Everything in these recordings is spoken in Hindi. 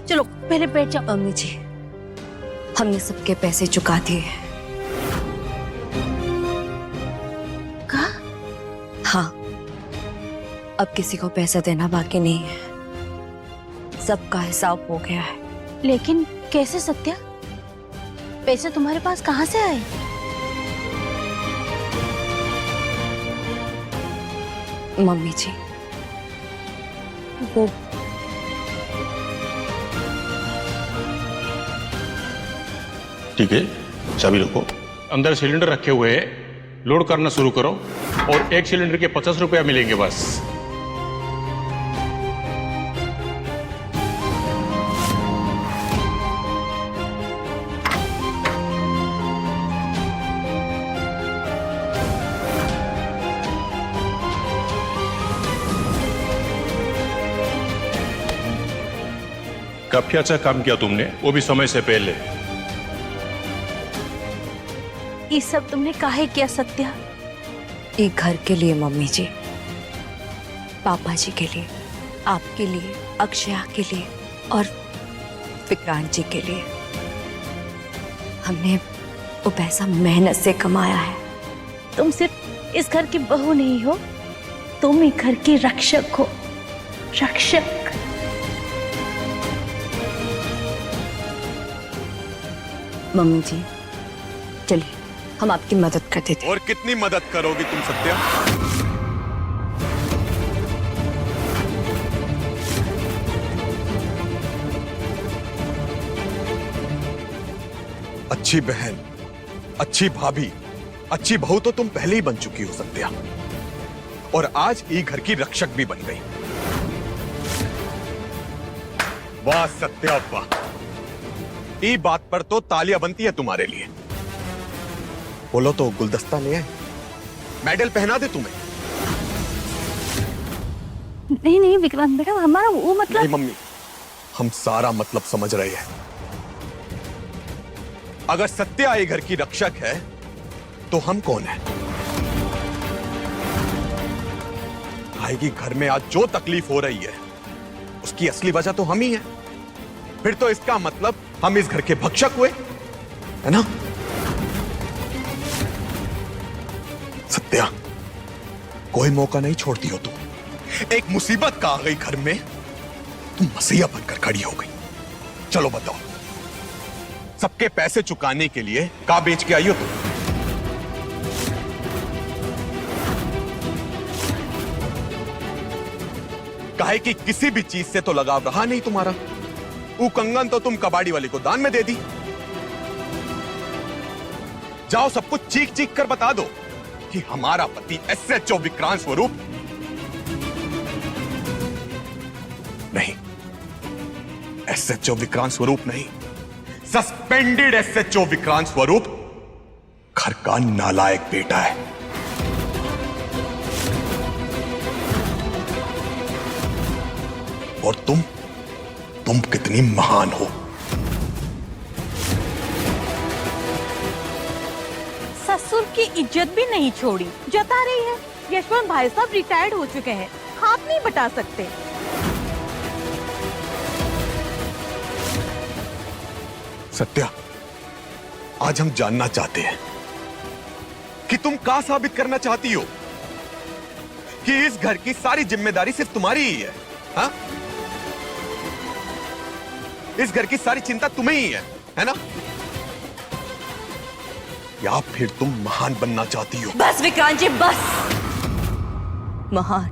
चलो पहले बैठ जाओ। मम्मी जी, हमने सबके पैसे चुका दिए। कहा? हाँ, अब किसी को पैसा देना बाकी नहीं है, सबका हिसाब हो गया है। लेकिन कैसे सत्या? पैसे तुम्हारे पास कहाँ से आए? मम्मी जी, वो ठीक है, चाबी रखो। अंदर सिलेंडर रखे हुए हैं, लोड करना शुरू करो और एक सिलेंडर के 50 रुपया मिलेंगे बस। काफी अच्छा काम किया तुमने, वो भी समय से पहले। ये सब तुमने काहे किया सत्या? एक घर के लिए मम्मी जी, पापा जी के लिए, आपके लिए, अक्षया के लिए और विक्रांत जी के लिए। हमने वो पैसा मेहनत से कमाया है। तुम सिर्फ इस घर की बहू नहीं हो, तुम एक घर की रक्षक हो। रक्षक। मम्मी जी, चलिए हम आपकी मदद कर देते हैं। और कितनी मदद करोगी तुम सत्या? अच्छी बहन, अच्छी भाभी, अच्छी बहू तो तुम पहले ही बन चुकी हो सत्या, और आज ई घर की रक्षक भी बन गई। वाह सत्या वाह, ई बात पर तो तालियां बनती है तुम्हारे लिए। बोलो तो गुलदस्ता ले आए, मेडल पहना दे तुम्हें। नहीं नहीं विक्रांत बेटा, हमारा वो मतलब। नहीं मम्मी, हम सारा मतलब समझ रहे हैं। अगर सत्या ये घर की रक्षक है तो हम कौन है? भाई की घर में आज जो तकलीफ हो रही है उसकी असली वजह तो हम ही है। फिर तो इसका मतलब हम इस घर के भक्षक हुए, है ना? सत्या, कोई मौका नहीं छोड़ती हो तुम। एक मुसीबत का आ गई घर में, तुम मसीहा बनकर खड़ी हो गई। चलो बताओ, सबके पैसे चुकाने के लिए का बेच के आई हो तुम? काहे कि किसी भी चीज से तो लगाव रहा नहीं तुम्हारा। वो कंगन तो तुम कबाड़ी वाले को दान में दे दी। जाओ सब कुछ चीख चीख कर बता दो कि हमारा पति SHO विक्रांत स्वरूप नहीं, SHO विक्रांत स्वरूप नहीं, सस्पेंडेड SHO विक्रांत स्वरूप घर का नालायक बेटा है। और तुम कितनी महान हो। ससुर की इज्जत भी नहीं छोड़ी, जता रही है। यशवंत भाई साहब रिटायर्ड हो चुके हैं, हाथ नहीं बटा सकते। सत्या, आज हम जानना चाहते हैं कि तुम क्या साबित करना चाहती हो कि इस घर की सारी जिम्मेदारी सिर्फ तुम्हारी ही है? हाँ? इस घर की सारी चिंता तुम्हें ही है ना? या फिर तुम महान बनना चाहती हो? बस विक्रांत जी बस। महान?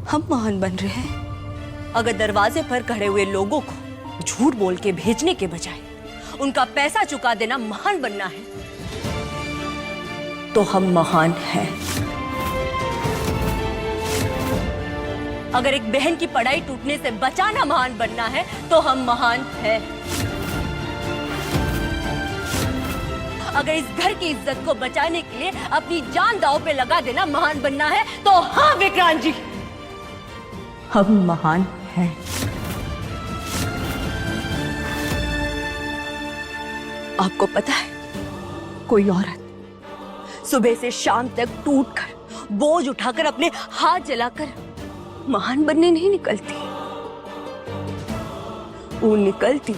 हम महान बन रहे हैं? अगर दरवाजे पर खड़े हुए लोगों को झूठ बोल के भेजने के बजाय उनका पैसा चुका देना महान बनना है, तो हम महान हैं। अगर एक बहन की पढ़ाई टूटने से बचाना महान बनना है, तो हम महान हैं। अगर इस घर की इज्जत को बचाने के लिए अपनी जान दांव पे लगा देना महान बनना है, तो हाँ विक्रांत जी, हम महान हैं। आपको पता है, कोई औरत सुबह से शाम तक टूटकर, बोझ उठाकर, अपने हाथ जलाकर महान बनने नहीं निकलती। वो निकलती